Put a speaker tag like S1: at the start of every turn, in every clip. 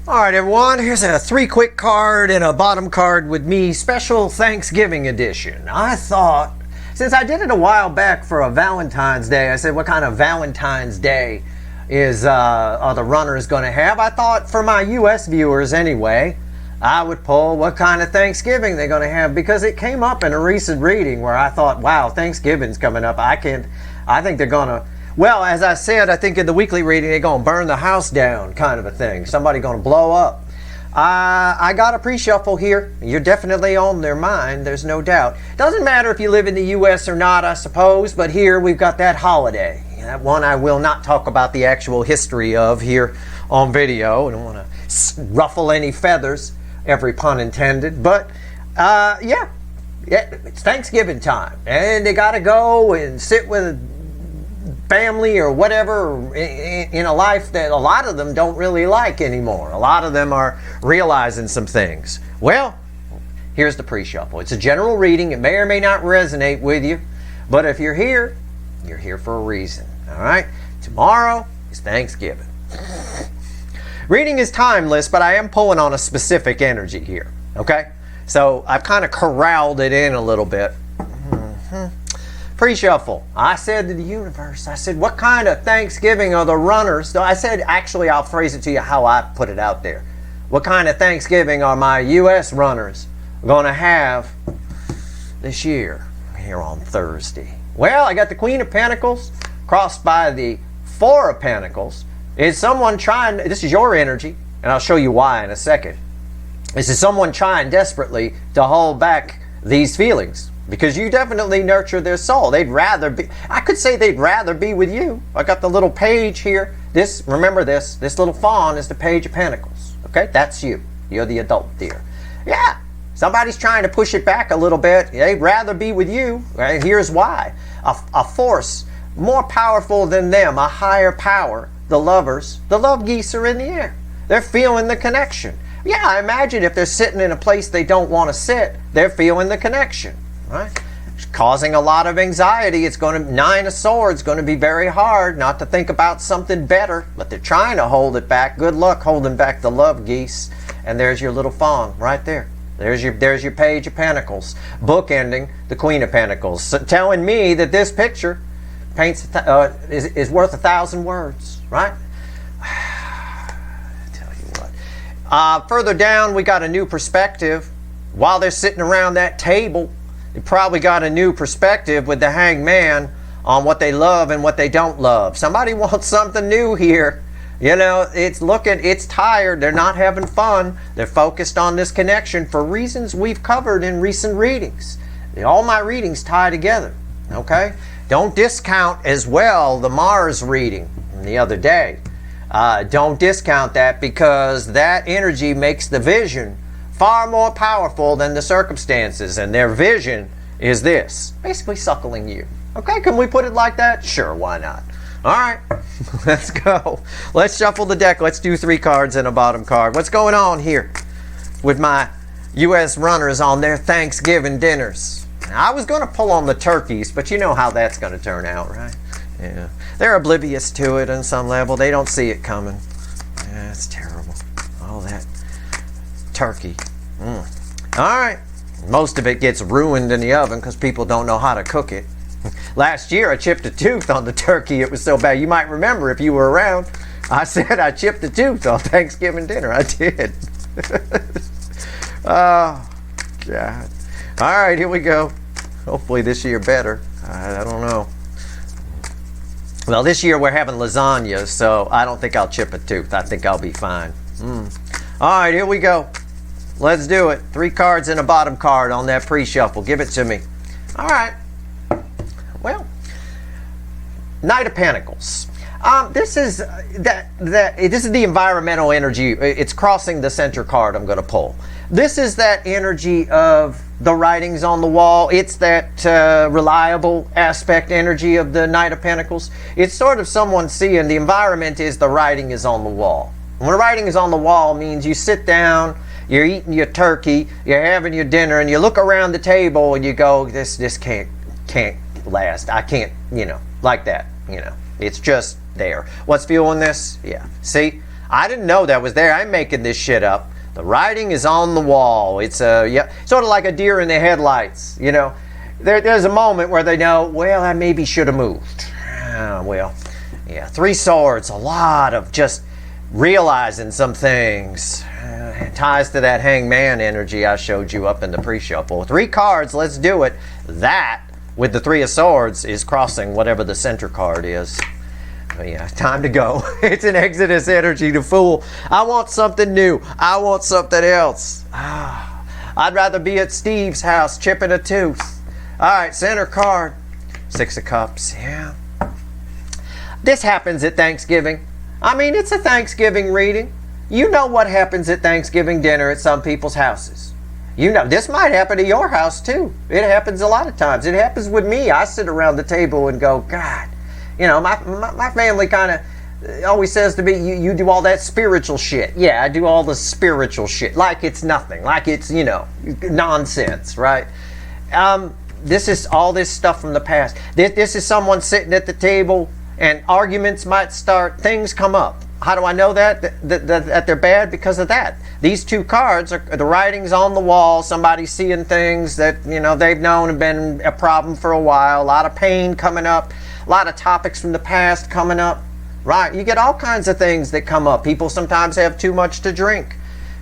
S1: Alright everyone, here's a 3 quick card and a bottom card with me, special Thanksgiving edition. I thought, since I did it a while back for a Valentine's Day, I said what kind of Valentine's Day are the runners going to have? I thought for my US viewers anyway, I would pull what kind of Thanksgiving they're going to have, because it came up in a recent reading where I thought, wow, Thanksgiving's coming up. I think they're going to, well, as I said, I think in the weekly reading, they're going to burn the house down, kind of a thing. Somebody going to blow up. I got a pre-shuffle here. You're definitely on their mind, there's no doubt. Doesn't matter if you live in the U.S. or not, I suppose, but here we've got that holiday. That one I will not talk about the actual history of here on video. I don't want to ruffle any feathers, every pun intended. But, yeah, it's Thanksgiving time, and they got to go and sit with family or whatever in a life that a lot of them don't really like anymore. A lot of them are realizing some things. Well, here's the pre-shuffle. It's a general reading. It may or may not resonate with you, but if you're here for a reason. All right? Tomorrow is Thanksgiving. Reading is timeless, but I am pulling on a specific energy here. Okay? So I've kind of corralled it in a little bit. Pre-shuffle. I said to the universe, I said, what kind of Thanksgiving are the runners? So I said, actually, I'll phrase it to you how I put it out there. What kind of Thanksgiving are my U.S. runners going to have this year here on Thursday? Well, I got the Queen of Pentacles crossed by the Four of Pentacles. Is someone trying, this is your energy, and I'll show you why in a second. This is someone trying desperately to hold back these feelings, because you definitely nurture their soul. They'd rather be, I could say they'd rather be with you. I got the little page here. This, remember this little fawn is the Page of Pentacles. Okay, that's you. You're the adult there. Yeah, somebody's trying to push it back a little bit. They'd rather be with you. Right? Here's why. A force more powerful than them, a higher power, the lovers, the love geese are in the air. They're feeling the connection. Yeah, I imagine if they're sitting in a place they don't want to sit, they're feeling the connection. Right? It's causing a lot of anxiety. It's going to, Nine of Swords, going to be very hard not to think about something better, but they're trying to hold it back. Good luck holding back the love geese. And there's your little fawn right there. There's your Page of Pentacles, bookending the Queen of Pentacles, so telling me that this picture paints is worth 1,000 words. Right? I tell you what. Further down, we got a new perspective. While they're sitting around that table, you probably got a new perspective with the Hanged Man on what they love and what they don't love. Somebody wants something new here. You know, it's tired. They're not having fun. They're focused on this connection for reasons we've covered in recent readings. All my readings tie together. Okay? Don't discount as well the Mars reading from the other day. Don't discount that, because that energy makes the vision far more powerful than the circumstances, and their vision is this, basically suckling you. Okay, can we put it like that? Sure, why not? All right, let's go. Let's shuffle the deck. Let's do 3 cards and a bottom card. What's going on here with my U.S. runners on their Thanksgiving dinners? Now, I was going to pull on the turkeys, but you know how that's going to turn out, right? Yeah, they're oblivious to it on some level. They don't see it coming. Yeah, it's terrible. All that turkey. All right, most of it gets ruined in the oven because people don't know how to cook it. Last year I chipped a tooth on the turkey. It was so bad. You might remember if you were around. I said I chipped a tooth on Thanksgiving dinner. I did. Oh God. All right, here we go. Hopefully this year better. I don't know. Well, this year we're having lasagna, so I don't think I'll chip a tooth. I think I'll be fine. All right, here we go. Let's do it. 3 cards and a bottom card on that pre-shuffle. Give it to me. All right. Well, Knight of Pentacles. This is the environmental energy. It's crossing the center card I'm going to pull. This is that energy of the writings on the wall. It's that reliable aspect energy of the Knight of Pentacles. It's sort of someone seeing the environment is the writing is on the wall. When the writing is on the wall means you sit down, you're eating your turkey, you're having your dinner, and you look around the table and you go, this can't last. I can't, like that, It's just there. What's fueling this? Yeah. See, I didn't know that was there. I'm making this shit up. The writing is on the wall. It's yeah, sort of like a deer in the headlights. You know, there's a moment where they know, well, I maybe should have moved. Well, yeah, 3 swords, a lot of just realizing some things. Ties to that hangman energy I showed you up in the pre-shuffle. 3 cards, let's do it. That, with the 3 of swords, is crossing whatever the center card is. But yeah, time to go. It's an Exodus energy to fool. I want something new. I want something else. I'd rather be at Steve's house chipping a tooth. All right, center card. 6 of Cups, yeah. This happens at Thanksgiving. I mean, it's a Thanksgiving reading. You know what happens at Thanksgiving dinner at some people's houses. You know, this might happen to your house too. It happens a lot of times. It happens with me. I sit around the table and go, God, you know, my family kind of always says to me, you do all that spiritual shit. Yeah, I do all the spiritual shit. Like it's nothing. Like it's, you know, nonsense, right? This is all this stuff from the past. This is someone sitting at the table and arguments might start. Things come up. How do I know that they're bad? Because of that. These 2 cards are the writings on the wall. Somebody's seeing things that, you know, they've known have been a problem for a while. A lot of pain coming up. A lot of topics from the past coming up. Right? You get all kinds of things that come up. People sometimes have too much to drink.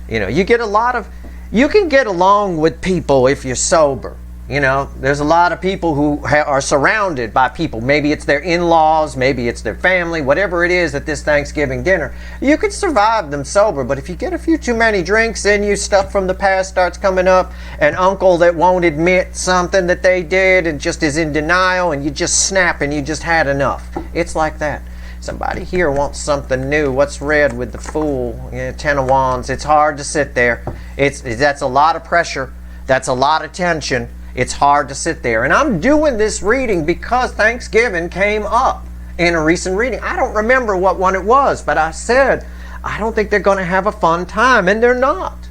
S1: You know, you get a lot of. You can get along with people if you're sober. You know, there's a lot of people who are surrounded by people. Maybe it's their in-laws, maybe it's their family, whatever it is at this Thanksgiving dinner. You could survive them sober, but if you get a few too many drinks in you, stuff from the past starts coming up, an uncle that won't admit something that they did and just is in denial, and you just snap and you just had enough. It's like that. Somebody here wants something new. What's red with the Fool? Yeah, 10 of Wands. It's hard to sit there. That's a lot of pressure. That's a lot of tension. It's hard to sit there. And I'm doing this reading because Thanksgiving came up in a recent reading. I don't remember what one it was, but I said, I don't think they're going to have a fun time, and they're not.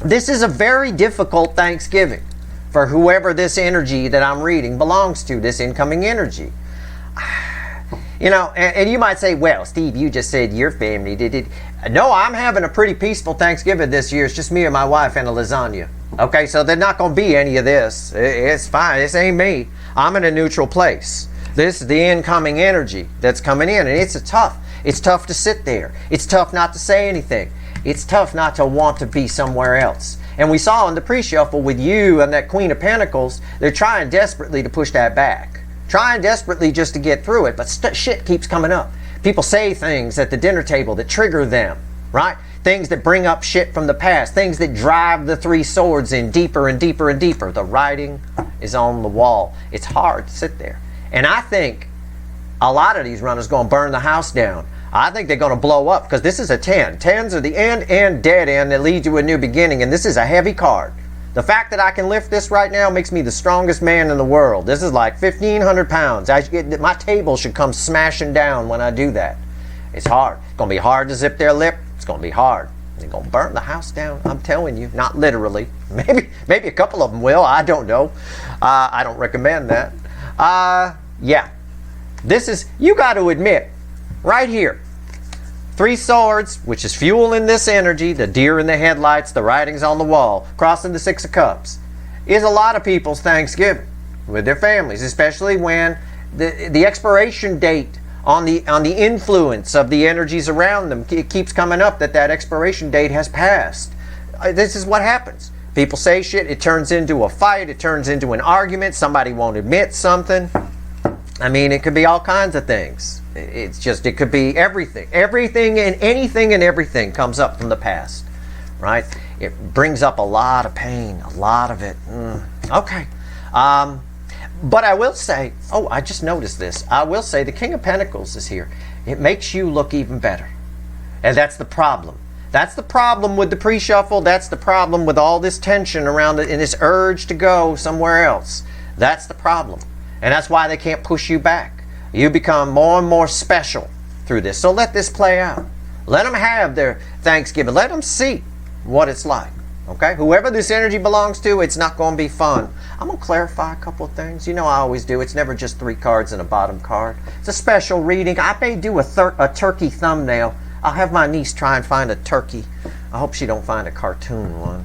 S1: This is a very difficult Thanksgiving for whoever this energy that I'm reading belongs to, this incoming energy. You know, and you might say, well, Steve, you just said your family did it. No, I'm having a pretty peaceful Thanksgiving this year. It's just me and my wife and a lasagna. Okay, so there's not going to be any of this. It's fine. This ain't me. I'm in a neutral place. This is the incoming energy that's coming in, and it's tough. It's tough to sit there. It's tough not to say anything. It's tough not to want to be somewhere else. And we saw in the pre-shuffle with you and that Queen of Pentacles, they're trying desperately to push that back. Trying desperately just to get through it, but shit keeps coming up. People say things at the dinner table that trigger them, right? Things that bring up shit from the past. Things that drive the 3 swords in deeper and deeper and deeper. The writing is on the wall. It's hard to sit there. And I think a lot of these runners are going to burn the house down. I think they're going to blow up because this is a 10. 10s are the end and dead end that lead to a new beginning, and this is a heavy card. The fact that I can lift this right now makes me the strongest man in the world. This is like 1,500 pounds. My table should come smashing down when I do that. It's hard. It's going to be hard to zip their lip. It's going to be hard. They're going to burn the house down. I'm telling you. Not literally. Maybe a couple of them will. I don't know. I don't recommend that. Yeah. This is, you got to admit, right here, 3 swords, which is fueling this energy, the deer in the headlights, the writings on the wall, crossing the 6 of Cups, is a lot of people's Thanksgiving with their families, especially when the expiration date on the influence of the energies around them, it keeps coming up that expiration date has passed. This is what happens. People say shit, it turns into a fight, it turns into an argument, somebody won't admit something. I mean, it could be all kinds of things. It's just, it could be everything. Everything and anything and everything comes up from the past, right? It brings up a lot of pain, a lot of it. Okay. But I will say, oh, I just noticed this. I will say the King of Pentacles is here. It makes you look even better. And that's the problem. That's the problem with the pre-shuffle. That's the problem with all this tension around it and this urge to go somewhere else. That's the problem. And that's why they can't push you back. You become more and more special through this. So let this play out. Let them have their Thanksgiving. Let them see what it's like. Okay? Whoever this energy belongs to, it's not going to be fun. I'm going to clarify a couple of things. You know I always do. It's never just 3 cards and a bottom card. It's a special reading. I may do a turkey thumbnail I'll have my niece try and find a turkey. I hope she don't find a cartoon one.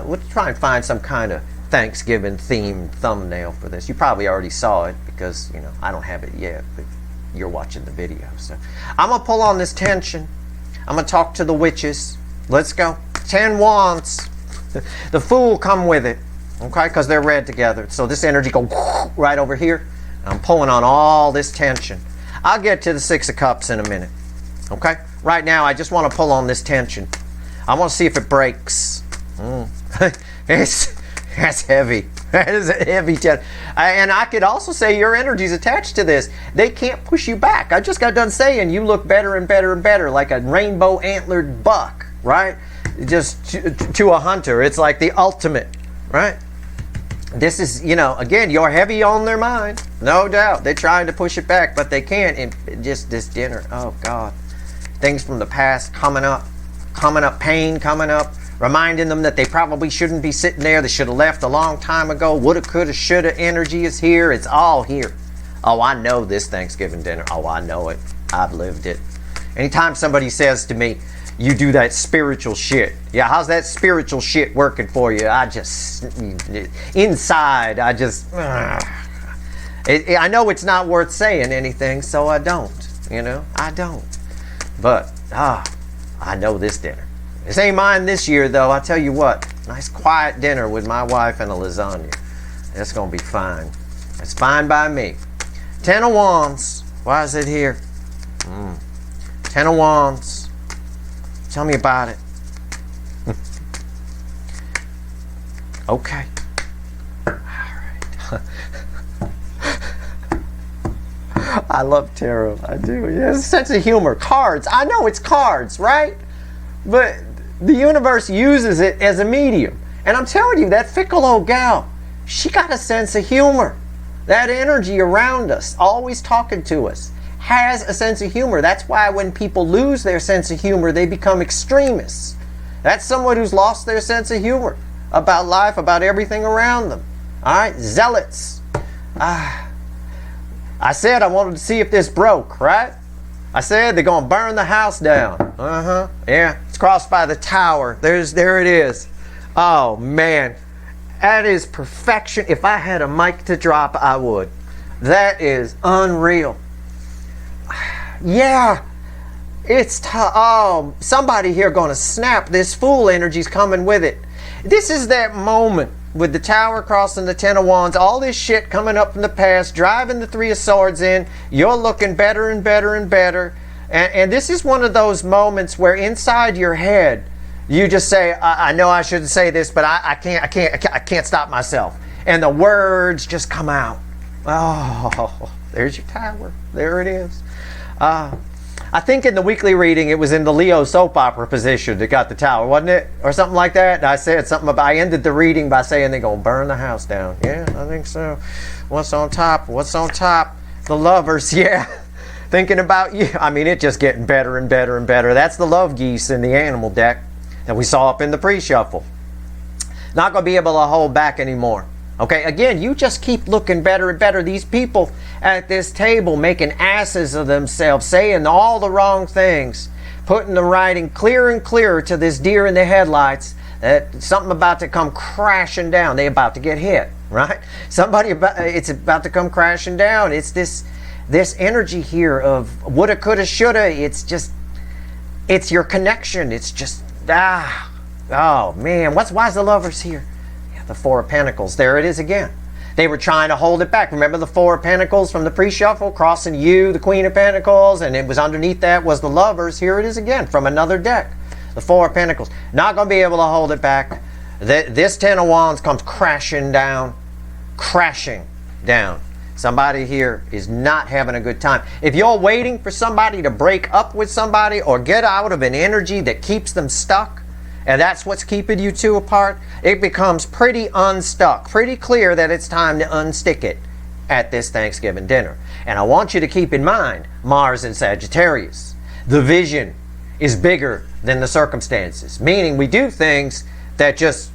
S1: We'll try and find some kind of Thanksgiving themed thumbnail for this. You probably already saw it because, you know, I don't have it yet, but you're watching the video. So I'm going to pull on this tension. I'm going to talk to the witches. Let's go. 10 wands. The Fool come with it, okay, because they're read together. So this energy go right over here. I'm pulling on all this tension. I'll get to the 6 of Cups in a minute, okay? Right now, I just want to pull on this tension. I want to see if it breaks. That's heavy. That is a heavy tension. And I could also say your energy's attached to this. They can't push you back. I just got done saying you look better and better and better, like a rainbow antlered buck, right? Just to a hunter. It's like the ultimate, right? This is, you know, again, you're heavy on their mind. No doubt. They're trying to push it back, but they can't. And just this dinner. Oh, God. Things from the past coming up, pain coming up, reminding them that they probably shouldn't be sitting there. They should have left a long time ago. Woulda, coulda, shoulda energy is here. It's all here. Oh, I know this Thanksgiving dinner. Oh, I know it. I've lived it. Anytime somebody says to me, you do that spiritual shit. Yeah, how's that spiritual shit working for you? I just, inside, I just, I know it's not worth saying anything, so I don't, you know, I don't. But, I know this dinner. This ain't mine this year, though. I'll tell you what, nice quiet dinner with my wife and a lasagna. That's going to be fine. It's fine by me. 10 of Wands. Why is it here? 10 of Wands. Tell me about it. Okay. All right. I love tarot. I do. Yeah, it's a sense of humor. Cards. I know it's cards, right? But the universe uses it as a medium. And I'm telling you, that fickle old gal, she got a sense of humor. That energy around us, always talking to us, has a sense of humor. That's why when people lose their sense of humor, they become extremists. That's someone who's lost their sense of humor about life, about everything around them. All right, zealots. I said I wanted to see if this broke, right? I said they're going to burn the house down. Yeah, it's crossed by the tower. There it is. Oh, man. That is perfection. If I had a mic to drop, I would. That is unreal. Yeah, it's somebody here going to snap. This Fool energy's coming with it. This is that moment with the tower crossing the 10 of Wands, all this shit coming up from the past, driving the 3 of Swords in. You're looking better and better and better. And this is one of those moments where inside your head, you just say, I know I shouldn't say this, but I can't stop myself. And the words just come out. Oh, there's your tower. There it is. I think in the weekly reading, it was in the Leo soap opera position that got the tower, wasn't it? Or something like that. And I said something about, I ended the reading by saying they're going to burn the house down. Yeah, I think so. What's on top? What's on top? The Lovers, yeah. Thinking about you. I mean, it's just getting better and better and better. That's the love geese in the animal deck that we saw up in the pre-shuffle. Not going to be able to hold back anymore. Okay, again, you just keep looking better and better. These people at this table making asses of themselves, saying all the wrong things, putting the writing clear and clearer to this deer in the headlights that something about to come crashing down. They about to get hit, right? It's about to come crashing down. It's this energy here of woulda, coulda, shoulda. It's your connection. It's just, oh man, why is the Lovers here? The 4 of Pentacles. There it is again. They were trying to hold it back. Remember the 4 of Pentacles from the pre-shuffle? Crossing you, the Queen of Pentacles, and it was underneath that was the Lovers. Here it is again from another deck. The 4 of Pentacles. Not going to be able to hold it back. This 10 of Wands comes crashing down. Crashing down. Somebody here is not having a good time. If you're waiting for somebody to break up with somebody or get out of an energy that keeps them stuck, and that's what's keeping you two apart, it becomes pretty unstuck, pretty clear that it's time to unstick it at this Thanksgiving dinner. And I want you to keep in mind, Mars in Sagittarius, the vision is bigger than the circumstances, meaning we do things that just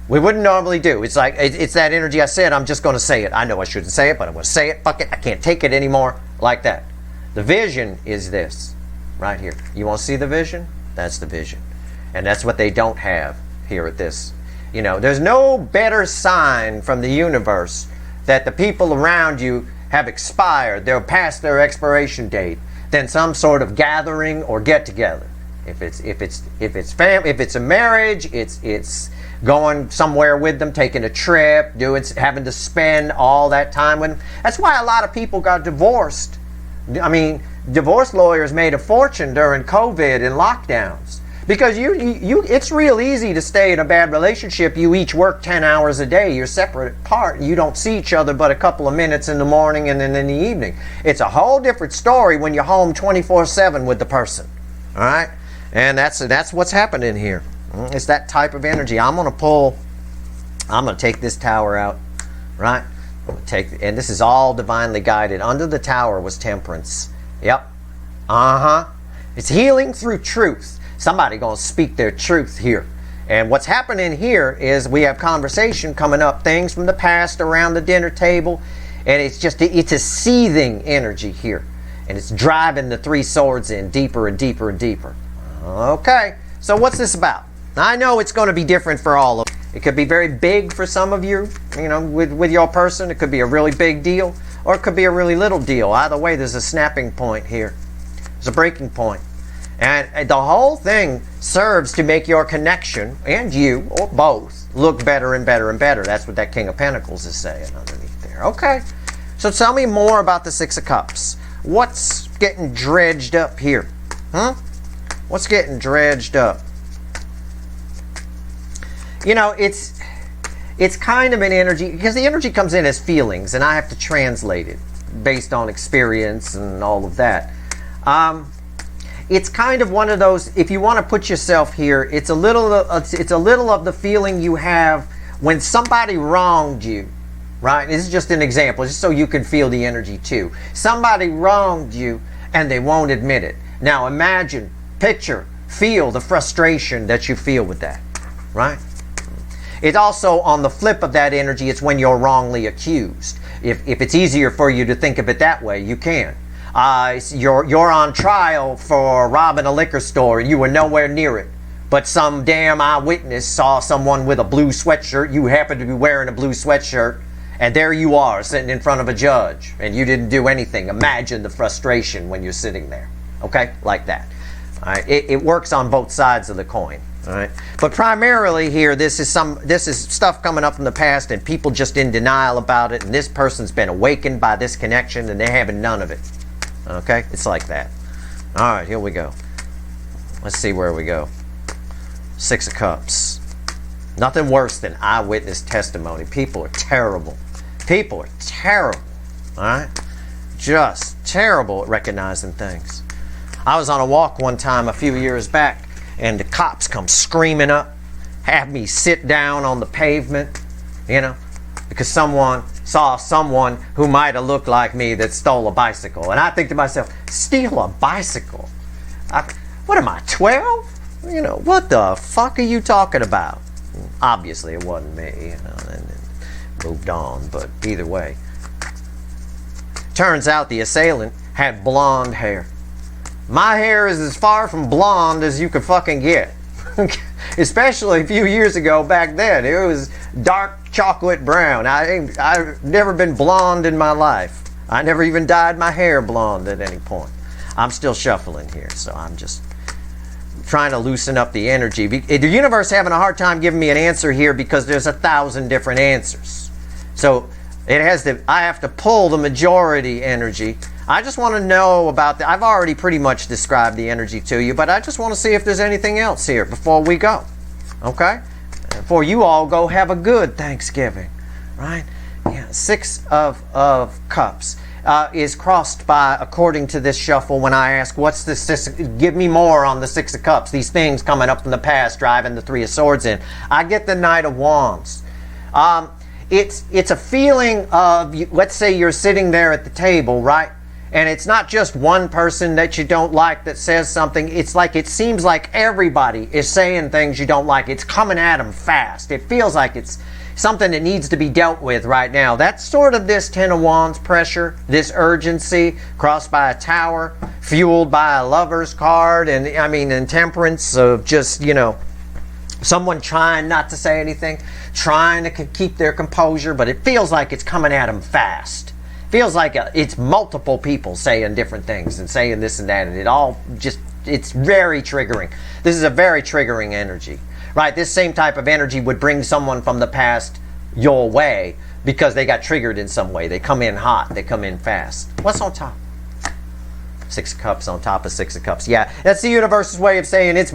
S1: we wouldn't normally do. It's like, it's that energy I said, I'm just going to say it. I know I shouldn't say it, but I'm going to say it. Fuck it. I can't take it anymore. Like that. The vision is this. right here. You want to see the vision? That's the vision. And that's what they don't have here at this. You know, there's no better sign from the universe that the people around you have expired, they're past their expiration date, than some sort of gathering or get together. If it's a marriage, it's going somewhere with them, taking a trip, having to spend all that time with them. That's why a lot of people got divorced. I mean, divorce lawyers made a fortune during COVID and lockdowns. Because it's real easy to stay in a bad relationship. You each work 10 hours a day. You're separate apart. You don't see each other but a couple of minutes in the morning and then in the evening. It's a whole different story when you're home 24/7 with the person. All right? And that's what's happening here. It's that type of energy. I'm going to take this tower out. Right? And this is all divinely guided. Under the tower was temperance. Yep. It's healing through truth. Somebody going to speak their truth here. And what's happening here is we have conversation coming up, things from the past around the dinner table, and it's a seething energy here. And it's driving the three swords in deeper and deeper and deeper. Okay, so what's this about? Now, I know it's going to be different for all of you. It could be very big for some of you, with your person. It could be a really big deal, or it could be a really little deal. Either way, there's a snapping point here. There's a breaking point. And the whole thing serves to make your connection, and you, or both, look better and better and better. That's what that King of Pentacles is saying underneath there. Okay, so tell me more about the Six of Cups. What's getting dredged up here? What's getting dredged up? You know, it's kind of an energy, because the energy comes in as feelings, and I have to translate it based on experience and all of that. It's kind of one of those, if you want to put yourself here, it's a little of the feeling you have when somebody wronged you, right? This is just an example, just so you can feel the energy too. Somebody wronged you and they won't admit it. Now imagine, picture, feel the frustration that you feel with that, right? It's also on the flip of that energy, it's when you're wrongly accused. If it's easier for you to think of it that way, you can. You're on trial for robbing a liquor store and you were nowhere near it, but some damn eyewitness saw someone with a blue sweatshirt. You happen to be wearing a blue sweatshirt, and there you are sitting in front of a judge and you didn't do anything. Imagine the frustration when you're sitting there. Okay, like that. All right, it works on both sides of the coin. All right, but primarily here, this is stuff coming up from the past, and people just in denial about it, and this person's been awakened by this connection and they're having none of it. Okay, it's like that. All right, here we go. Let's see where we go. Six of Cups. Nothing worse than eyewitness testimony. People are terrible. People are terrible. All right, just terrible at recognizing things. I was on a walk one time a few years back, and the cops come screaming up, have me sit down on the pavement, because someone saw someone who might have looked like me that stole a bicycle. And I think to myself, steal a bicycle? What am I, 12? What the fuck are you talking about? Obviously it wasn't me, and moved on, but either way. Turns out the assailant had blonde hair. My hair is as far from blonde as you could fucking get. Especially a few years ago back then. It was dark chocolate brown. I've never been blonde in my life. I never even dyed my hair blonde at any point. I'm still shuffling here, so I'm just trying to loosen up the energy. The universe having a hard time giving me an answer here because there's 1,000 different answers. So I have to pull the majority energy. I just want to know about I've already pretty much described the energy to you, but I just want to see if there's anything else here before we go. Okay? Before you all go have a good Thanksgiving. Right? Yeah, Six of Cups is crossed by, according to this shuffle, when I ask, what's this? Give me more on the Six of Cups. These things coming up from the past, driving the Three of Swords in. I get the Knight of Wands. It's a feeling of, let's say you're sitting there at the table, right? And it's not just one person that you don't like that says something. It's like it seems like everybody is saying things you don't like. It's coming at them fast. It feels like it's something that needs to be dealt with right now. That's sort of this Ten of Wands pressure, this urgency, crossed by a tower, fueled by a Lover's card, and I mean, and Temperance of just, you know, someone trying not to say anything, trying to keep their composure, but it feels like it's coming at them fast. Feels like it's multiple people saying different things and saying this and that, and it all just, it's very triggering. This is a very triggering energy, right? This same type of energy would bring someone from the past your way because they got triggered in some way. They come in hot, they come in fast. What's on top? Six of Cups on top of Six of Cups. Yeah, that's the universe's way of saying it's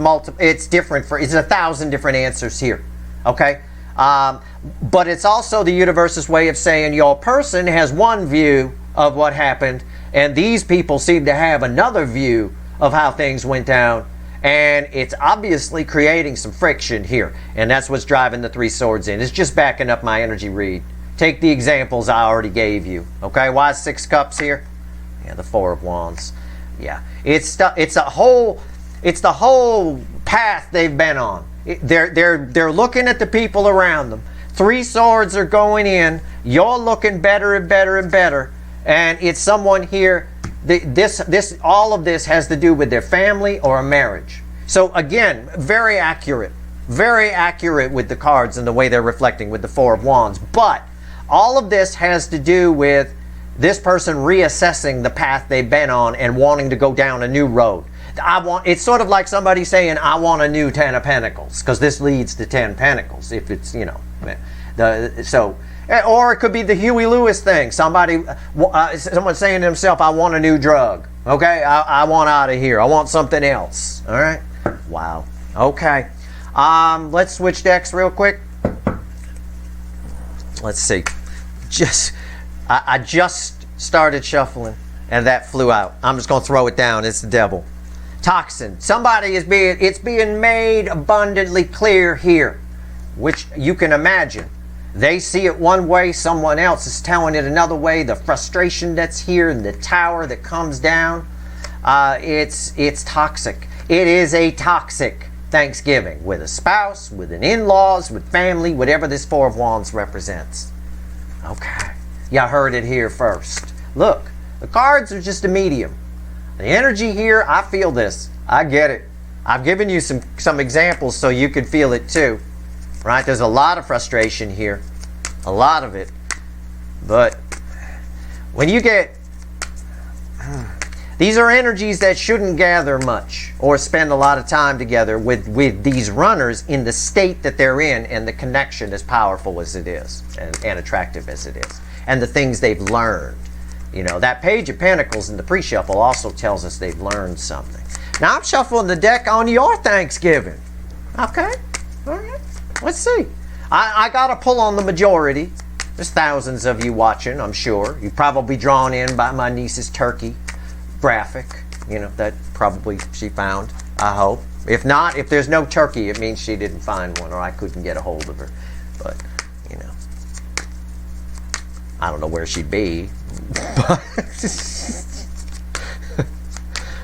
S1: different it's 1,000 different answers here, okay? But it's also the universe's way of saying your person has one view of what happened, and these people seem to have another view of how things went down, and it's obviously creating some friction here, and that's what's driving the Three Swords in. It's just backing up my energy read. Take the examples I already gave you, okay? Why is Six Cups here? Yeah, the Four of Wands. Yeah, it's the whole path they've been on. They're looking at the people around them. Three Swords are going in. You're looking better and better and better. And it's someone here. All of this has to do with their family or a marriage. So again, very accurate with the cards and the way they're reflecting with the Four of Wands. But all of this has to do with this person reassessing the path they've been on and wanting to go down a new road. It's sort of like somebody saying, I want a new Ten of Pentacles, because this leads to 10 Pentacles, if it's, you know, or it could be the Huey Lewis thing. Someone saying to himself, I want a new drug. Okay, I want out of here. I want something else. All right. Wow. Okay. Let's switch decks real quick. Let's see. I just started shuffling, and that flew out. I'm just going to throw it down. It's the devil. Toxin. It's being made abundantly clear here, which you can imagine. They see it one way, someone else is telling it another way. The frustration that's here and the tower that comes down, it's toxic. It is a toxic Thanksgiving with a spouse, with an in-laws, with family, whatever this Four of Wands represents. Okay. Y'all heard it here first. Look, the cards are just a medium. The energy here, I feel this. I get it. I've given you some examples so you can feel it too. Right? There's a lot of frustration here. A lot of it. But when you get... These are energies that shouldn't gather much or spend a lot of time together with these runners in the state that they're in and the connection as powerful as it is and attractive as it is. And the things they've learned. You know, that Page of Pentacles in the pre-shuffle also tells us they've learned something. Now I'm shuffling the deck on your Thanksgiving. Okay? All right. Let's see. I got to pull on the majority. There's thousands of you watching, I'm sure. You're probably drawn in by my niece's turkey graphic. You know, that probably she found, I hope. If not, if there's no turkey, it means she didn't find one or I couldn't get a hold of her. But, you know, I don't know where she'd be.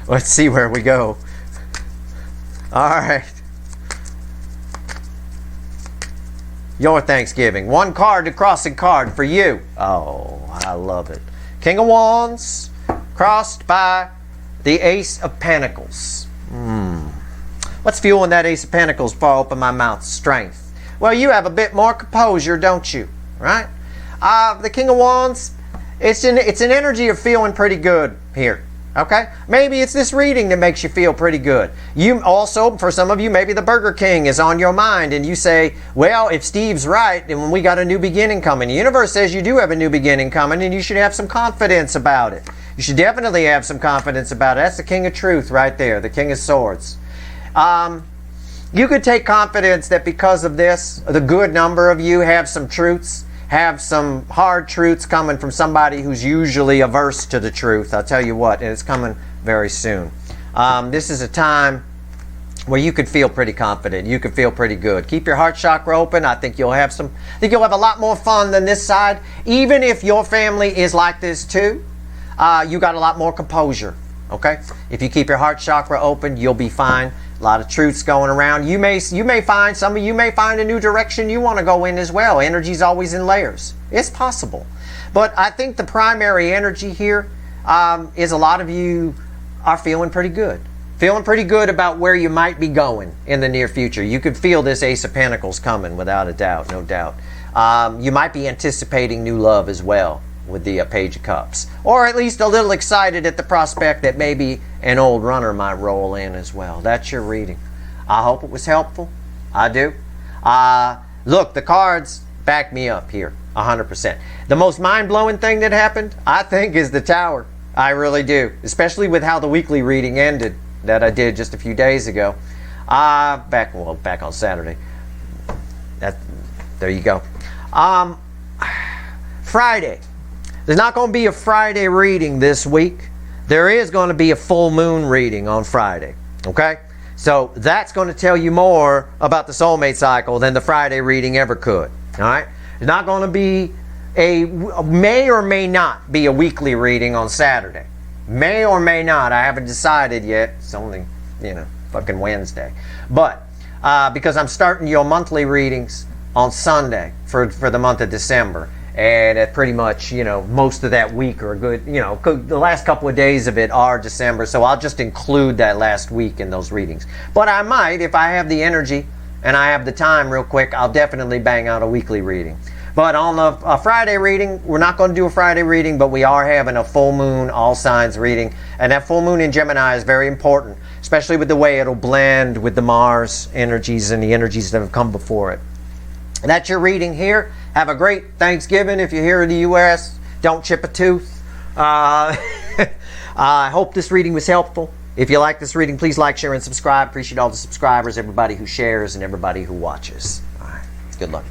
S1: Let's see where we go. All right. Your Thanksgiving. One card, the crossing card for you. Oh, I love it. King of Wands crossed by the Ace of Pentacles. What's fueling that Ace of Pentacles before I open my mouth? Strength. Well, you have a bit more composure, don't you? Right? The King of Wands, it's an energy of feeling pretty good here. Okay? Maybe it's this reading that makes you feel pretty good. You also, for some of you, maybe the Burger King is on your mind and you say, well, if Steve's right, then we got a new beginning coming. The universe says you do have a new beginning coming and you should have some confidence about it. You should definitely have some confidence about it. That's the King of Truth right there, the King of Swords. You could take confidence that because of this, the good number of you have some truths, have some hard truths coming from somebody who's usually averse to the truth. I'll tell you what, and it's coming very soon. This is a time where you could feel pretty confident. You could feel pretty good. Keep your heart chakra open. I think you'll have a lot more fun than this side. Even if your family is like this too, you got a lot more composure. Okay? If you keep your heart chakra open, you'll be fine. A lot of truths going around. You may find, some of you may find a new direction you want to go in as well. Energy's always in layers. It's possible. But I think the primary energy here is a lot of you are feeling pretty good. Feeling pretty good about where you might be going in the near future. You could feel this Ace of Pentacles coming without a doubt, no doubt. You might be anticipating new love as well with the Page of Cups. Or at least a little excited at the prospect that maybe an old runner might roll in as well. That's your reading. I hope it was helpful. I do. Look, the cards back me up here, 100%. The most mind-blowing thing that happened, I think, is the Tower. I really do. Especially with how the weekly reading ended that I did just a few days ago. Back on Saturday. There you go. Friday. There's not going to be a Friday reading this week. There is going to be a full moon reading on Friday. Okay? So that's going to tell you more about the soulmate cycle than the Friday reading ever could. Alright? There's not going to be may or may not be a weekly reading on Saturday. May or may not. I haven't decided yet. It's only, fucking Wednesday. But because I'm starting your monthly readings on Sunday for the month of December. And it pretty much, most of that week are good. The last couple of days of it are December. So I'll just include that last week in those readings. But I might, if I have the energy and I have the time real quick, I'll definitely bang out a weekly reading. But on a Friday reading, we're not going to do a Friday reading, but we are having a full moon, all signs reading. And that full moon in Gemini is very important, especially with the way it'll blend with the Mars energies and the energies that have come before it. And that's your reading here. Have a great Thanksgiving if you're here in the U.S. Don't chip a tooth. I hope this reading was helpful. If you like this reading, please like, share, and subscribe. Appreciate all the subscribers, everybody who shares, and everybody who watches. All right. Good luck.